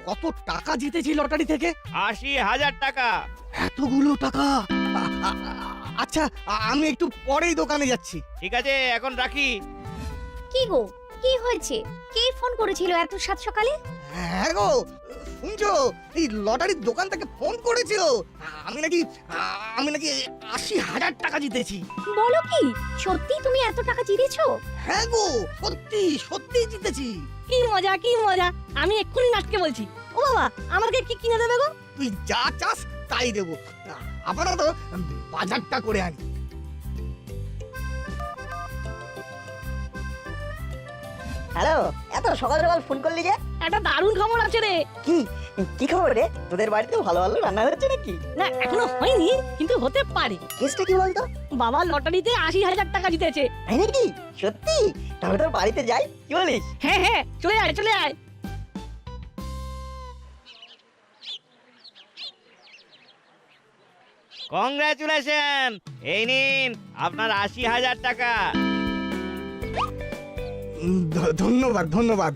কত টাকা জিতেছি লটারি থেকে? ৮০,০০০ টাকা। এতগুলো টাকা? আচ্ছা, আমি একটু পরেই দোকানে যাচ্ছি। ঠিক আছে, এখন রাখি। কি গো, কি হয়েছে? কে ফোন করেছিল এত সাত সকালে? হ্যাঁ গো, শুনছো? এই লটারির দোকান থেকে ফোন করেছিল। আমি নাকি ৮০,০০০ টাকা জিতেছি। বলো কি, সত্যি তুমি এত টাকা জিতেছো? হ্যাঁ গো, সত্যি সত্যি জিতেছি। কি মজা কি মজা, আমি এক্ষুনি নাটকে বলছি। ও বাবা, আমাকে কি কিনে দেবে গো? তুই যা চাস তাই দেবো। আপাতত বাজারটা করে আনি। হ্যালো, এত সকাল সকাল ফোন করলি যে? একটা দারুণ খবর আছে রে। কি কি খবর রে? তোদের বাড়িতে ভালো ভালো রান্না হচ্ছে নাকি? না, এখনো হয়নি, কিন্তু হতে পারে। কেসটা কি বলতো? বাবা লটারিতে ৮০,০০০ টাকা জিতেছে। তাই নাকি? সত্যি? তাহলে তোর বাড়িতে যাই, কি বলিস? হ্যাঁ হ্যাঁ, চলে আয় চলে আয়। কংগ্রাচুলেশন, এই নিন আপনার ৮০,০০০ টাকা। ধন্যবাদ ধন্যবাদ।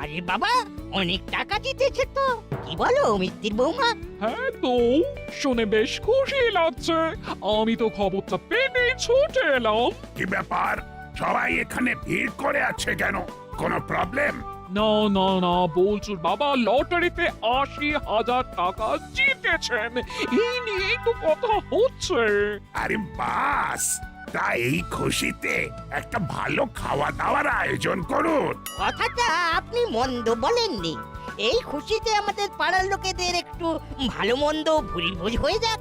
আরে বাবা, অনেক টাকা জিতেছে তো। কি বলো মিত্তির বৌমা? হ্যাঁ তো, শুনে বেশ খুশি লাগছে। আমি তো খবরটা পেয়ে ছুটে এলাম। কি ব্যাপার, সবাই এখানে ভিড় করে আছে কেন? কোনো প্রবলেম? না না না, বলছুর বাবা লটারিতে ৮০,০০০ টাকা জিতেছেন, এই নিয়েই তো কথা হচ্ছে। আরে বাস, তা এই খুশিতে একটা ভালো খাওয়া দাওয়ার আয়োজন করুন। কথাটা আপনি মন্দ বলেননি। এই খুশিতে আমাদের পাড়ার লোকেদের একটু ভালো মন্দ ভুরি ভোজ হয়ে যাক।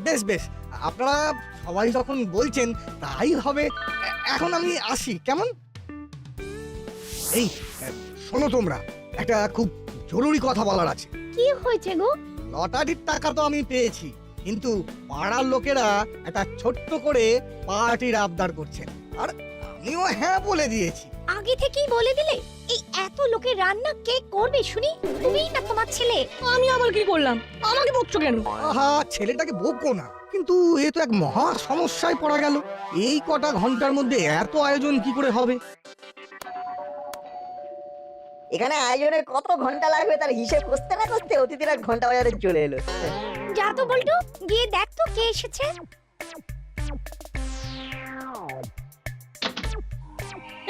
বেশ বেশ, আপনারা সবাই যখন বলছেন তাই হবে। এখন আমি আসি, কেমন? এই শোনো, তোমরা একটা খুব জরুরি কথা বলার আছে। কি হয়েছে গো? লটারির টাকা তো আমি পেয়েছি, কিন্তু পাড়ার লোকেরা একটা ছোট্ট করে পার্টির আবদার করছেন, আর আমিও হ্যাঁ বলে দিয়েছি। আগে থেকেই বলে দিলে? এই এত লোকের রান্না কে করবে শুনি? তুমিই না তোমার ছেলে? আমি আবার কি করলাম? আমাকে বকছো কেন? আহা, ছেলেটাকে বকবো না, কিন্তু এ তো এক মহা সমস্যায় পড়া গেল। এই কটা ঘন্টার মধ্যে এত আয়োজন কি করে হবে? এখানে আয়োজনের কত ঘন্টা লাগবে তার হিসেব করতে না করতে অতিথিরা ঘন্টা বাজারে চলে এলো। যা তো বলটু, গিয়ে দেখ তো কে এসেছে।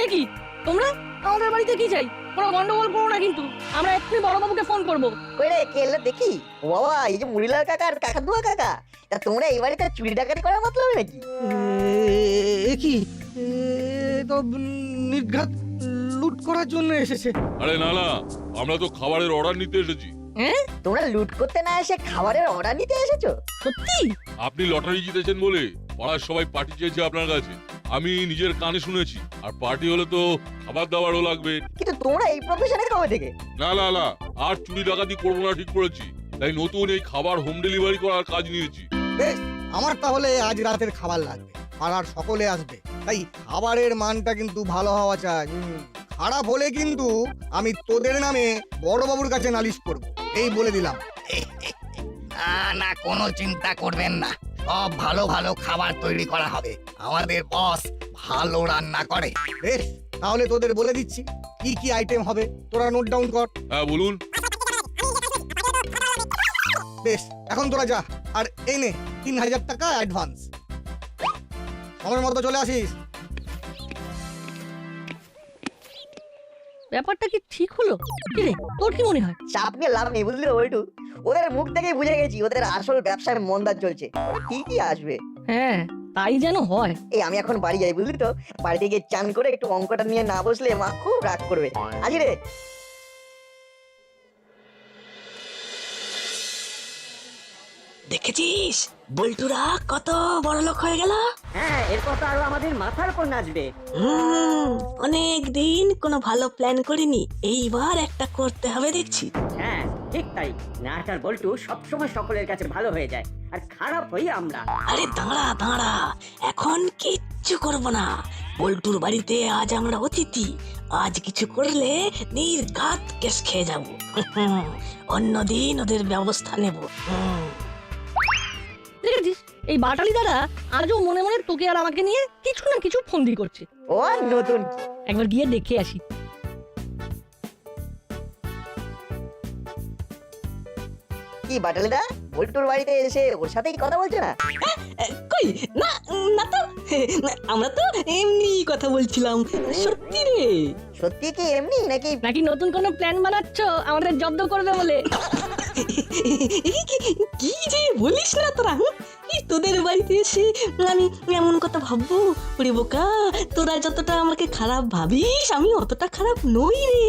এ কি, তোমরা আমাদের বাড়িতে কি চাই? কোনো গন্ডগোল করো না কিন্তু, আমরা এক্ষুনি বড়বাবুকে ফোন করবো। কই রে, কে এলো দেখি? ও বাবা, এই যে মুড়িলাল কাকা আর কাকাতুয়া কাকা, তা তোমরা এই বাড়িতে চুরি ডাকাতি করার মতলব নাকি? এ কি, এ তো নির্ঘাত লুট করার জন্য এসেছে। আরে না না, আমরা তো খাবারের অর্ডার নিতে এসেছি। তোমরা লুট করতে না এসে খাবারের অর্ডার নিতে এসেছো? সত্যি? আপনি লটারি জিতেছেন বলে পাড়ার সবাই পার্টি চেয়েছে আপনার কাছে। আমি নিজের কানে শুনেছি, আর পার্টি হলে তো খাবার দাবারও লাগবে। কিন্তু তোমরা এই প্রফেশনে কবে থেকে? না না না, আর চুরি ডাকাতি করবো না ঠিক করেছি, তাই নতুন এই খাবার হোম ডেলিভারি করার কাজ নিয়েছি। বেশ, আমার তাহলে আজ রাতের খাবার লাগবে, পাড়ার সকলে আসবে, তাই খাবারের মানটা কিন্তু ভালো হওয়া চাই। খারাপ হলে কিন্তু আমি তোদের নামে বড়বাবুর কাছে নালিশ করব, এই বলে দিলাম। না না, কোনো চিন্তা করবেন না, সব ভালো ভালো খাবার তৈরি করা হবে। আমাদের বস ভালো রান্না করে। বেশ, তাহলে তোদের বলে দিচ্ছি কি কি আইটেম হবে, তোরা নোট ডাউন কর। হ্যাঁ বলুন। বেশ, এখন তোরা যা, আর এই নে ৩,০০০ টাকা অ্যাডভান্স। সময় মতো চলে আসিস। ব্যাপারটা কি ঠিক হলো? কি রে, তোর কি মনে হয়? চাপ নিয়ে লাভ নেই, বুঝলি ওইটু? ওদের মুখ থেকেই বুঝে গেছি ওদের আসল ব্যবসায় মন্দা চলছে। কি আসবে? হ্যাঁ, তাই যেন হয়। এই আমি এখন বাড়ি যাই, বুঝলি তো? বাড়িতে গিয়ে চান করে একটু অঙ্কটা নিয়ে না বসলে মা খুব রাগ করবে। আজি রে। দেখেছিস বল্টুরা কত বড় লোক হয়ে গেল? হ্যাঁ, এরপর তো আরো আমাদের মাথার উপর নাচবে। অনেক দিন কোনো ভালো প্ল্যান করিনি, এইবার একটা করতে হবে দেখছি। হ্যাঁ ঠিক তাই, নাট আর বল্টু সবসময় সকলের কাছে ভালো হয়ে যায়, আর খারাপ হই আমরা। আরে দাঁড়া দাঁড়া, এখন কিচ্ছু করব না। বল্টুর বাড়িতে আজ আমরা অতিথি, আজ কিছু করলে নির্ঘাত কেস খেয়ে যাব। অন্যদিন ওদের ব্যবস্থা নেব। দেখেছিস, এই বাটালি দাদা আজও মনে মনে তোকে আর আমাকে নিয়ে কিছু না কিছু ফন্দি করছে। ও নতুন একবার গিয়ে দেখে আসি। কি বাটালিদা বল্টুর বাড়িতে এসে ওর সাথেই কথা বলছে না? কই না না তো আমরা তো এমনি কথা বলছিলাম সত্যি রে। সত্যি কি এমনি নাকি? নাকি নতুন কোনো প্ল্যান বানাচ্ছ আমাদের জব্দ করবে বলে? কি যে বলিস না তোরা, তোদের বাড়িতে এসে আমি এমন কথা ভাববো? ওরে বোকা, তোরা যতটা আমাকে খারাপ ভাবিস আমি অতটা খারাপ নই রে।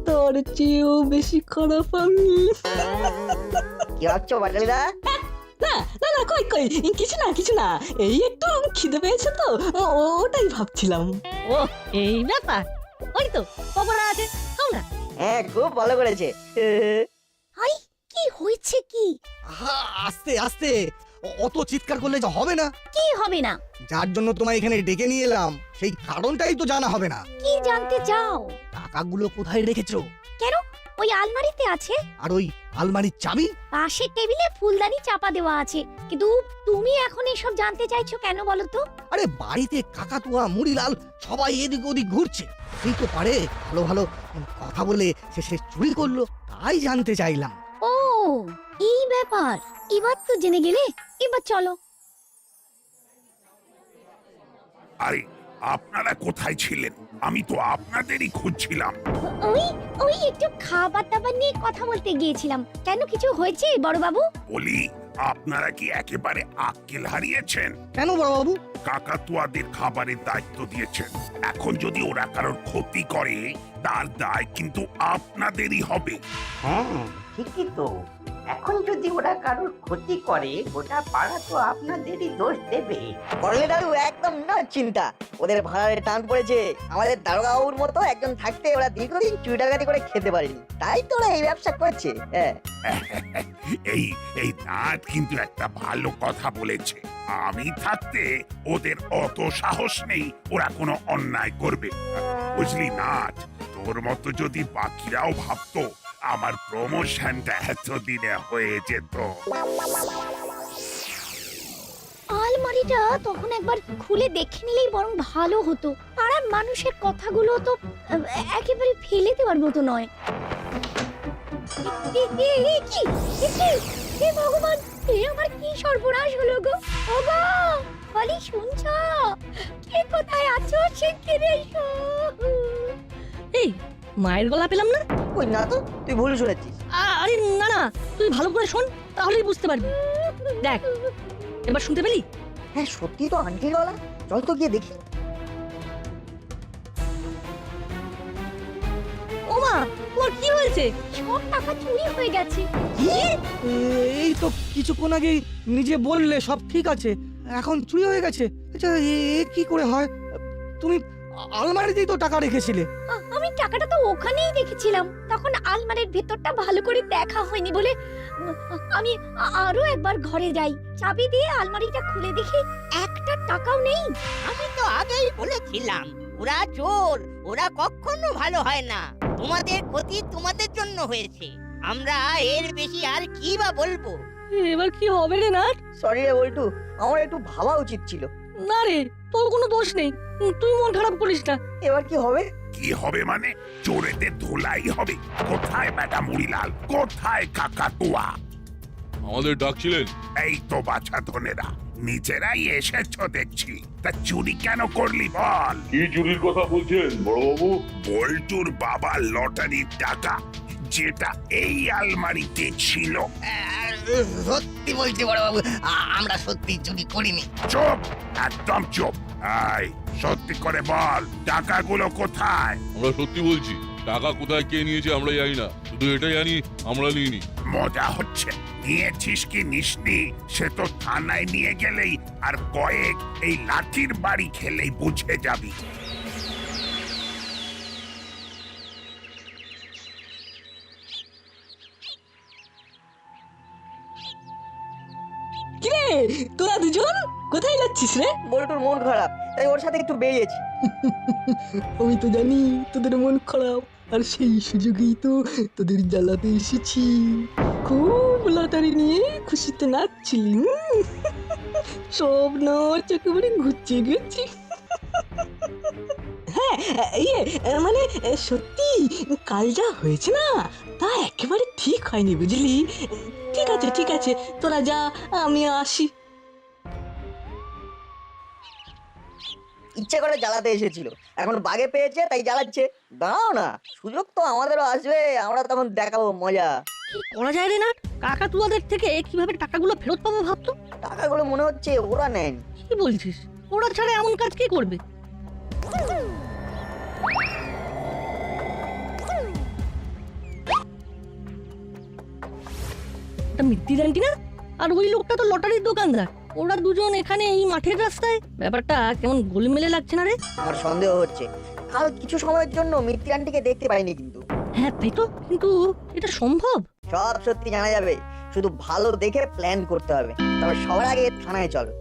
তোর চেয়েও বেশি খারাপ আমি। কি ভাবছো বাটালিদা? না না না, কই কই কিছু না এই একটু খিদে পেয়েছে তো ওটাই ভাবছিলাম। ও এই ব্যাপার, ওই তো পকোড়া আছে, খাও না। হ্যাঁ খুব ভালো করেছে। হাই, কি হয়েছে কি? আহা, আস্তে আস্তে, অত চিৎকার করলে যে হবে না। কি হবে না? যার জন্য তোমায় এখানে ডেকে নিয়ে এলাম সেই কারণটাই তো জানা হবে না। কি জানতে চাও? টাকাগুলো কোথায় রেখেছো? কেন, ওই আলমারিতে আছে। আর ওই আলমারির চাবি? পাশের টেবিলে ফুলদানি চাপা দেওয়া আছে। কিন্তু তুমি এখন এসব জানতে চাইছো কেন বলো তো? আরে বাড়িতে কাকাতুয়া মুড়িলাল সবাই এদিক ওদিক ঘুরছে, এই তো পারে ভালো ভালো কথা বলে সে চুরি করলো, তাই জানতে চাইলাম। ও এই ব্যাপার, এবার তো জেনে গেলে। এবার চলো। আরে আপনারা কোথায় ছিলেন? আমি তো আপনাদেরই খুঁজছিলাম। ওই ওই একটু খাবার দাবার নিয়ে কথা বলতে গিয়েছিলাম। কেন, কিছু হয়েছে বড় বাবু? বলি, আপনারা কি একেবারে আক্কেল হারিয়েছেন? কেন বড়বাবু? কাকাতুয়াদের খাবারের দায়িত্ব দিয়েছেন, এখন যদি ওরা কারোর ক্ষতি করে তার দায় কিন্তু আপনাদেরই হবে। হ্যাঁ ঠিকই তো, এখন যদি ওরা কারোর ক্ষতি করে গোটা পাড়া তো আপনাদেরই দোষ দেবে। করলে দাদু একদম না চিন্তা, ওদের ভাড়ারে টান পড়েছে। আমাদের দারোগা বাবুর মতো একজন থাকতে ওরা দীর্ঘদিন চুরি ডাকাতি করে খেতে পারেনি, তাই তো ওরা এই ব্যবসা করছে। হ্যাঁ এই এই নাট কিন্তু একটা ভালো কথা বলেছে। আমি থাকতে ওদের অত সাহস নেই ওরা কোনো অন্যায় করবে, বুঝলি নাট? তোর মতো যদি বাকিরাও ভাবতো আমার প্রমোশনটা এতদিনে হয়ে যেত। আলমারিটা তখন একবার খুলে দেখে নিলেই বরং ভালো হতো। পাড়ার মানুষের কথাগুলো তো একেবারে ফেলে দেওয়ার মতো নয়। হে ভগবান, এ আমার কি সর্বনাশ হলো গো! ওগো বলি, শুনছো? কে কোথায় আছো শিগগির এসো। এই মায়ের গলা পেলাম না। ওই না তো, তুই ভুল শুনেছিস। আরে না না, তুই ভালো করে শোন, তাহলেই বুঝতে পারবি। দেখ, এবার শুনতে পেলি? হ্যাঁ সত্যি তো আন্টির গলা, চল তো গিয়ে দেখি। ওমা, তোর কি হয়েছে? সব টাকা চুরি হয়ে গেছে। এই তো কিছুক্ষণ আগে নিজে বললে সব ঠিক আছে, এখন চুরি হয়ে গেছে। আচ্ছা এ কি করে হয়? তুমি আলমারিতেই তো টাকা রেখেছিলে। আমি টাকাটা তো ওখানেই রেখেছিলাম, তখন আলমারির ভেতরটা ভালো করে দেখা হয়নি বলে আমি আরো একবার ঘরে যাই। চাবি দিয়ে আলমারিটা খুলে দেখি একটা টাকাও নেই। আমি তো আগেই বলেছিলাম ওরা চোর, ওরা কখনো ভালো হয় না। তোমাদের ক্ষতি তোমাদের জন্য হয়েছে, আমরা এর বেশি আর কি বা বলবো। এবার কি হবে রে নাট? সরি রে বল্টু, আমার একটু ভাবা উচিত ছিল। না রে, তোর কোনো দোষ নেই, তুই মন খারাপ করিস না। এবার কি হবে? কি হবে মানে? চোরেদের ধোলাই হবে। কোথায় বেটা মুড়িলাল, কোথায় কাকাতুয়া? আমাদের ডাকছিলেন? এই তো বাছা ধনেরা, নিজেরাই এসেছো দেখছি। তা চুরি কেন করলি বল? কি চুরির কথা বলছেন বড়বাবু? বল্টুর বাবার লটারির টাকা, যেটা এই আলমারিতে ছিল। সত্যি বলছি বড় বাবু, আমরা সত্যি চুরি করিনি। চুপ, একদম চুপ। আই সত্যি করে বল, টাকাগুলো কোথায়? আমরা সত্যি বলছি, টাকা কোথায় কে নিয়েছে আমরা জানি না, শুধু এটা জানি আমরা নিইনি। মজা হচ্ছে? নিয়েছিস কি নিসনি সে তো থানায় নিয়ে গেলেই আর কয়েক এই লাঠির বাড়ি খেলেই বুঝে যাবি। কিরে, তোরা দুজন কোথায় যাচ্ছিস রে? বল্টুর মন খারাপ, তাই ওর সাথে একটু বেরিয়েছি। আমি তো জানি তোদের মন খারাপ, আর সেই সুযোগেই তো তোদের জ্বালাতে এসেছি। খুব লটারি নিয়ে খুশিতে নাচছিলি, সব নাচ একেবারে ঘুরছে গেছি। হ্যাঁ ইয়ে মানে সত্যি কাল যা হয়েছে না তা একেবারে ঠিক হয়নি বুঝলি। ঠিক আছে তোরা যা, আমি আসি। ইচ্ছে করে জ্বালাতে এসেছিল, এখন বাগে পেয়েছে তাই জ্বালাচ্ছে। দাঁড়াও না, সুযোগ তো আমাদেরও আসবে, আমরা তখন দেখাবো মজা। কি করা যায় রে না, কাকাতুয়াদের থেকে কিভাবে টাকাগুলো ফেরত পাবো ভাবতো। টাকাগুলো মনে হচ্ছে ওরা নেন। কি বলছিস, ওরা ছাড়া এমন কাজ কে করবে? মিত্তিদান্টি না, আর ওই লোকটা তো লটারির দোকানদার। ওরা দুজন এখানে এই মাঠের রাস্তায়, ব্যাপারটা কেমন গোলমেলে লাগছে না রে? আমার সন্দেহ হচ্ছে কাল কিছু সময়ের জন্য মিত্তি আন্টিকে দেখতে পাইনি, কিন্তু হ্যাঁ তাই তো, কিন্তু এটা সম্ভব? সব সত্যি জানা যাবে, শুধু ভালো দেখে প্ল্যান করতে হবে। তবে সবার আগে থানায় চলো।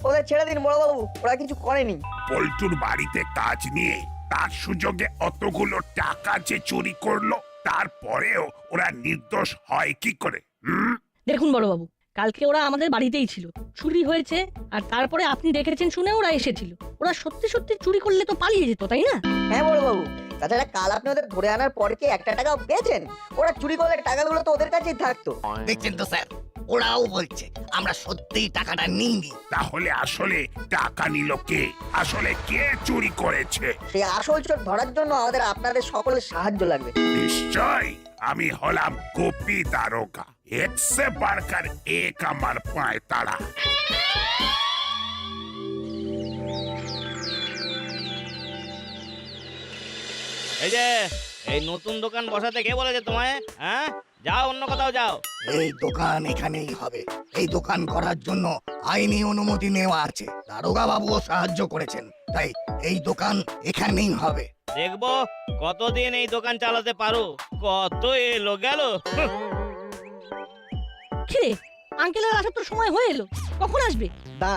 ওদের ছেড়ে দিন বড়বাবু, ওরা কিছু করেনি। পল্টুর বাড়িতে কাজ নিয়ে তার সুযোগে অতগুলো টাকা যে চুরি করলো, তারপরেও ওরা নির্দোষ হয় কি করে? দেখুন বড়বাবু, কালকে ওরা আমাদের বাড়িতেই ছিল, চুরি হয়েছে, আর তারপরে আপনি দেখেছেন শুনে ওরা এসেছিল। ওরা সত্যি সত্যি চুরি করলে তো পালিয়ে যেত, তাই না? হ্যাঁ বড়বাবু, তাছাড়া কাল আপনি ওদের ধরে আনার পর কি একটা টাকাও পেয়েছেন? ওরা চুরি করলে টাকাগুলো তো ওদের কাছেই থাকতো। দেখছেন তো স্যার, ওরাও বলছে আমরা সত্যিই টাকাটা নিইনি। তাহলে আসলে টাকা নিল কে? আসলে কে চুরি করেছে? সেই আসল চোর ধরার জন্য আমাদের আপনাদের সকলের সাহায্য লাগবে। নিশ্চয়, আমি হলাম গোপী দারোগা। এক সে বাড়কার এক আমার পায় তারা। এই যে এই নতুন দোকান বসাতে কে বলেছে তোমায়? হ্যাঁ, যাও অন্য কোথাও যাও। এই দোকান এখানেই হবে। এই দোকান করার জন্য আইনি অনুমতি নেওয়া আছে, দারোগা বাবুও সাহায্য করেছেন, তাই এই দোকান এখানেই হবে। দেখবো কতদিন এই দোকান চালাতে পারো। কত এলো গেল। কিরে, আঙ্কেলের আসার তো সময় হয়ে এলো, কখন আসবে? না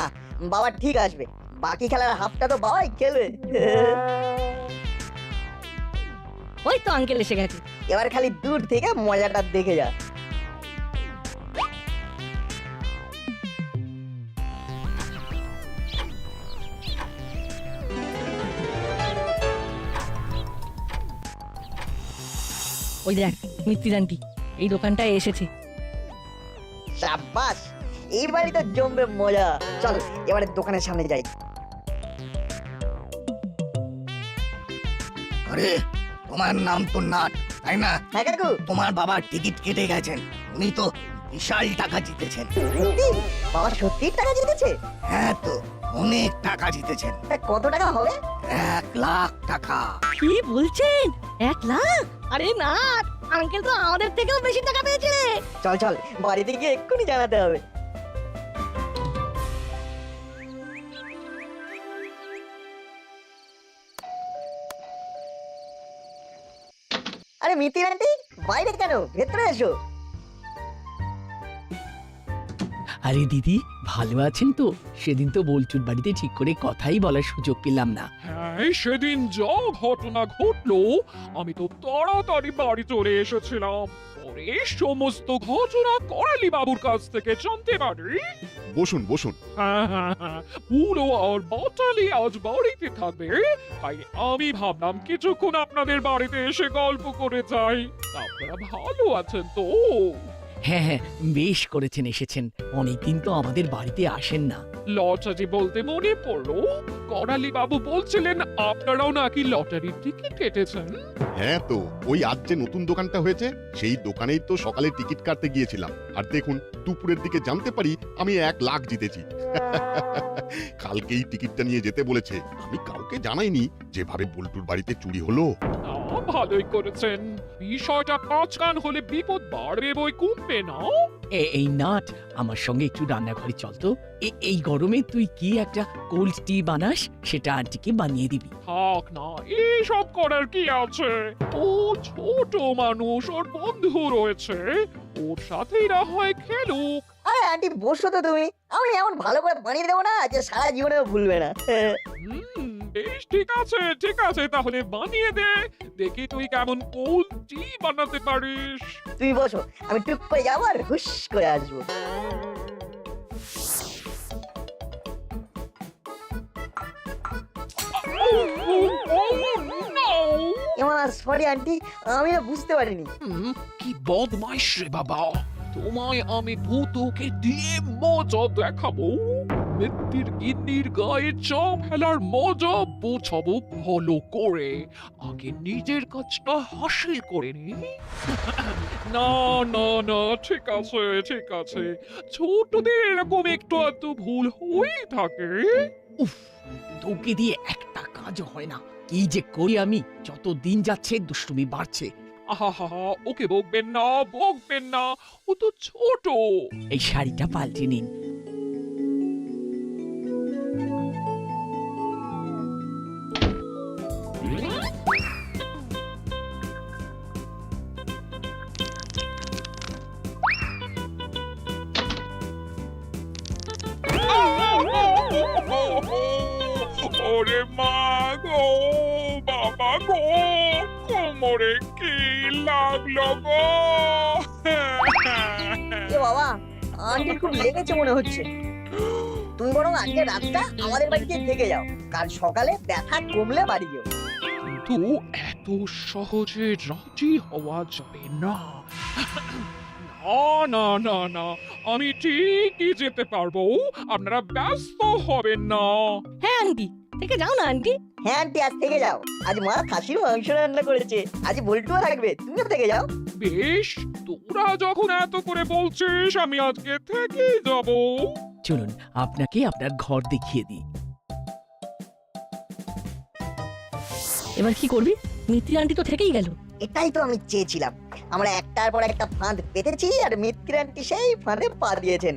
বাবা, ঠিক আসবে, বাকি খেলার হাফটা তো বাবাই খেলবে। ওই তো আঙ্কেল এসে গেছে। এবার খালি দূর থেকে মজাটা দেখে যা। ওই দেখ মিত্তিদান্টি এই দোকানটায় এসেছে। সাব্বাস, এই বাড়ি তো জমবে মজা। চল এবারে দোকানের সামনে যাই। আরে তোমার নাম তো নাট, তাই না? হ্যাঁ কাকু। তোমার বাবা টিকিট কেটে গেছেন, উনি তো বিশাল টাকা জিতেছেন। সত্যি? বাবা সত্যি টাকা জিতেছে? হ্যাঁ তো, অনেক টাকা জিতেছেন। তা কত টাকা হবে? 1 লাখ টাকা। কি বলছেন, 1 লাখ? আরে না, আঙ্কেল তো আমাদের থেকেও বেশি টাকা পেয়েছে রে। চল চল, বাড়িতে গিয়ে এক্ষুনি জানাতে হবে। আরে মিতি আন্টি, বাইরে কেন? ভেতরে এসো। আরে দিদি, ভালো আছেন তো? সেদিন তো বলচুর বাড়িতে ঠিক করে কথাই বলার সুযোগ পেলাম না। হ্যাঁ, সেদিন যা ঘটনা ঘটলো আমি তো তাড়াতাড়ি বাড়ি চলে এসেছিলাম। পরে সমস্ত ঘটনা করালি বাবুর কাছ থেকে জানতে পারি। বসুন বসুন। হ্যাঁ, পুরো আর বাটালি আজ বাড়িতে থাকবে, তাই আমি ভাবলাম কিছুক্ষণ আপনাদের বাড়িতে এসে গল্প করে যাই। আপনারা ভালো আছেন তো? হ্যাঁ হ্যাঁ, বেশ করেছেন এসেছেন, অনেকদিন তো আমাদের বাড়িতে আসেন না। লটারি বলতে মনে পড়লো, করালি বাবু বলছিলেন আপনারাও নাকি লটারির টিকিট কেটেছেন। হ্যাঁ তো, ওই আজ যে নতুন দোকানটা হয়েছে সেই দোকানেই তো সকালে টিকিট কাটতে গিয়েছিলাম, আর দেখুন দুপুরের দিকে জানতে পারি আমি 1 লাখ জিতেছি। কালকেই টিকিটটা নিয়ে যেতে বলেছে, আমি কাউকে জানাইনি। যেভাবে বল্টুর বাড়িতে চুরি হলো। ভালোই করেছেন, বিষয়টা কান হলে বিপদ বাড়বে বই কমবে না। এই নাট, আমার সঙ্গে একটু রান্নাঘরে চল তো। এই গরমে তুই কি একটা কোল্ড টি বানাস, সেটা আন্টিকে বানিয়ে দিবি। থাক না, এইসব করার কি আছে? ও ছোট মানুষ, ওর বন্ধু রয়েছে, ওর সাথেই না হয় খেলুক। আরে আন্টি বসো তো তুমি, আমি এমন ভালো করে বানিয়ে দেবো না যে সারা জীবনেও ভুলবে না। বেশ ঠিক আছে, তাহলে বানিয়ে দে, দেখি তুই কেমন কোলটি বানাতে পারিস। তুমি বসো, আমি টুক করে যাবো আর হুশ করে আসবো। সরি আন্টি, আমি না বুঝতে পারিনি। কি বদমাইশ রে বাবা, তোমায় আমি ভূতকে দিয়ে মজা দেখাবো। মিত্তির গিন্নির গায়ে চাপ ফেলার মজা বোঝাবো ভালো করে। আগে নিজের কাজটা হাসিল করে নি। না না না, ঠিক আছে ঠিক আছে, ছোটদের এরকম একটু আধটু ভুল হয়েই থাকে। উফ, তোকে দিয়ে একটা কাজ হয় না। কি যে করি আমি, যত দিন যাচ্ছে দুষ্টুমি বাড়ছে। আহা ওকে বকবেন না, ও তো ছোট। এই শাড়িটা পাল্টে নিন। ওরে মা গো, বাবা গো, কোমরে কি লাগলো গো? এ বাবা, আন্টির খুব লেগেছে মনে হচ্ছে। তুমি বরং আজকে রাতটা আমাদের বাড়িতে থেকে যাও, কাল সকালে ব্যথা কমলে বাড়ি যেও। কিন্তু এত সহজে রাজি হওয়া যাবে না। না না না না, আমি ঠিকই যেতে পারবো, আপনারা ব্যস্ত হবেন না। হ্যাঁ আন্টি, থেকে যাও না আন্টি। হ্যাঁ আন্টি, আজ থেকে যাও। আজ মা খাসির মাংস রান্না করেছে, আজ বল্টুও থাকবে, তুমিও থেকে যাও। বেশ, তোরা যখন এত করে বলছিস, আমি আজকে থেকে যাব। চলুন আপনাকে আপনার ঘর দেখিয়ে দিই। এবার কি করবি? মিত্রি আন্টি তো থেকেই গেল। এটাই তো আমি চেয়েছিলাম। আমরা একটার পর একটা ফাঁদ পেতেছি আর মিত্র আন্টি সেই ফাঁদে পা দিয়েছেন।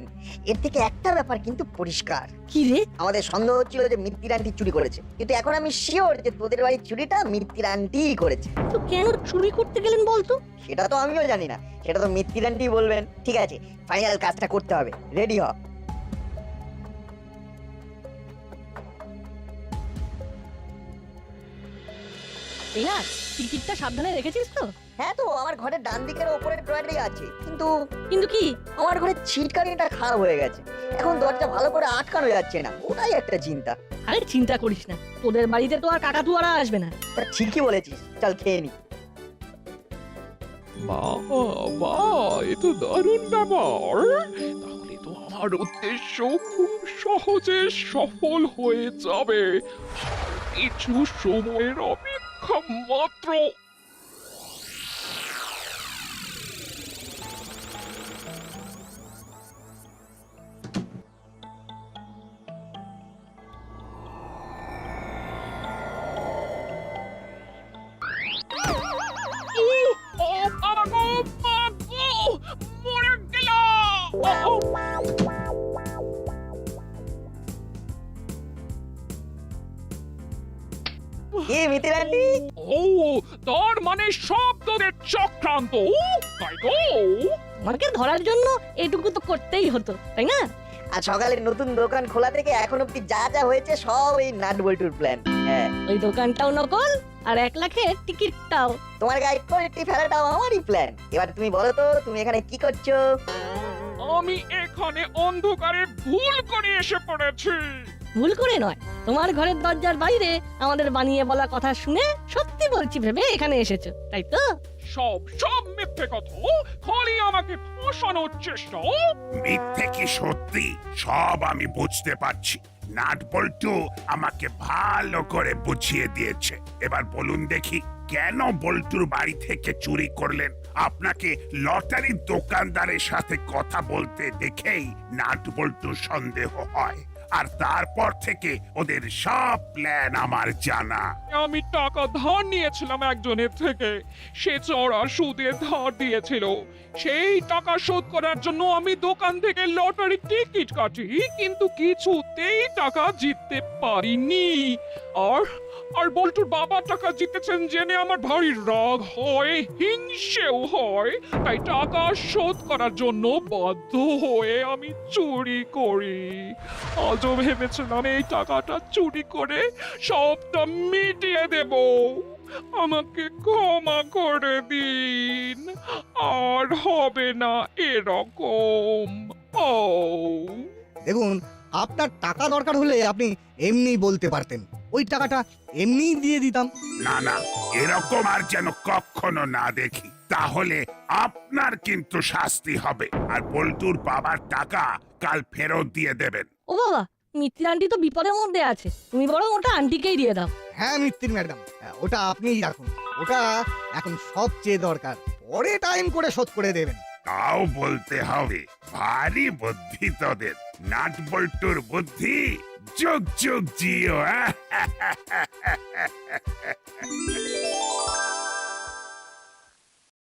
এর থেকে একটা ব্যাপার কিন্তু পরিষ্কার। কি রে? আমাদের সন্দেহ হচ্ছিল যে মিত্র আন্টি চুরি করেছে, কিন্তু এখন আমি শিওর যে তোদের বাড়ির চুরিটা মিত্র আন্টিই করেছে। তো কেন চুরি করতে গেলেন বলতো? সেটা তো আমিও জানি না, সেটা তো মিত্র আন্টি বলবেন। ঠিক আছে, ফাইনাল কাজটা করতে হবে, রেডি হ। না, টিকিটটা সাবধানে রেখেছিস তো? হ্যাঁ তো, আমার ঘরের ডান দিকের ওপরের ড্রয়ারেই আছে, কিন্তু কিন্তু কি? আমার ঘরের ছিটকানিটা খারাপ হয়ে গেছে, এখন দরজা ভালো করে আটকানো যাচ্ছে না, ওটাই একটা চিন্তা। আরে চিন্তা করিস না, তোদের বাড়িতে তো আর কাকাতুয়ারা আসবে না। তা ঠিকই বলেছিস, চল খেয়ে নি। বাবা, এ তো দারুণ ব্যাপার। তাহলে তো আমার উদ্দেশ্য খুব সহজে সফল হয়ে যাবে। কিছু সময়ের অপেক্ষা মাত্র। মরে গেল। কি মিত্র আন্টি? ও, তার মানে সব তোদের চক্রান্ত, তাই তো? আমাকে ধরার জন্য এটুকু তো করতেই হতো, তাই না? আর সকালে নতুন দোকান খোলা থেকে এখন অব্দি যা যা হয়েছে সব এই নাট বল্টুর প্ল্যান। হ্যাঁ, ওই দোকানটাও নকল আর 1 লাখের টিকিটটাও। তোমার গায়ে কোয়ালিটি ফেলাটাও আমারই প্ল্যান। এবার তুমি বলো তো, তুমি এখানে কি করছো? আমি এখানে অন্ধকারে ভুল করে এসে পড়েছি। ভুল করে নয়, তোমার ঘরের দরজার বাইরে আমাদের বানিয়ে বলা কথা শুনে সত্যি বলছি ভেবে এখানে এসেছো, তাই তো? সব মিথ্যে কথা, খালি আমাকে ফাঁসানোর চেষ্টা। মিথ্যে কি সত্যি সব আমি বুঝতে পারছি। নাট বল্টু আমাকে ভালো করে বুঝিয়ে দিয়েছে। এবার বলুন দেখি, কেন বল্টুর বাড়ি থেকে চুরি করলেন? আপনাকে লটারির দোকানদারের সাথে কথা বলতে দেখেই নাট বল্টুর সন্দেহ হয়, আর তারপর থেকে ওদের সব প্ল্যান আমার জানা। আমি টাকা ধার নিয়েছিলাম একজনের থেকে, সে চড়া সুদে ধার দিয়েছিল। সেই টাকা শোধ করার জন্য আমি দোকান থেকে লটারি টিকিট কাটি, কিন্তু কিছুতেই টাকা জিততে পারিনি। আর বল্টুর বাবা টাকা জিতেছেন জেনে আমার ভারী রাগ হয়, হিংসেও হয়। তাই টাকা শোধ করার জন্য বাধ্য হয়ে আমি চুরি করি। আজও ভেবেছিলাম এই টাকাটা চুরি করে সবটা মিটিয়ে দেব, আমাকে ক্ষমা করে দিন, আর হবে না এরকম। ও দেখুন, আপনার টাকা দরকার হলে আপনি এমনি বলতে পারতেন, ওই টাকাটা এমনিই দিয়ে দিতাম। না না, এরকম আর যেন কখনো না দেখি, তাহলে আপনার কিন্তু শাস্তি হবে। আর বল্টুর বাবার টাকা কাল ফেরত দিয়ে দেবেন। ও বাবা, মিত্তির আন্টি তো বিপদের মধ্যে আছে, তুমি বরং ওটা আন্টিকেই দিয়ে দাও। হ্যাঁ মিত্তির ম্যাডাম, ওটা আপনিই রাখুন, ওটা এখন সবচেয়ে দরকার, পরে টাইম করে শোধ করে দেবেন। তাও বলতে হবে, ভারী বুদ্ধি তোদের। নাট বল্টুর বুদ্ধি যুগ যুগ জিও।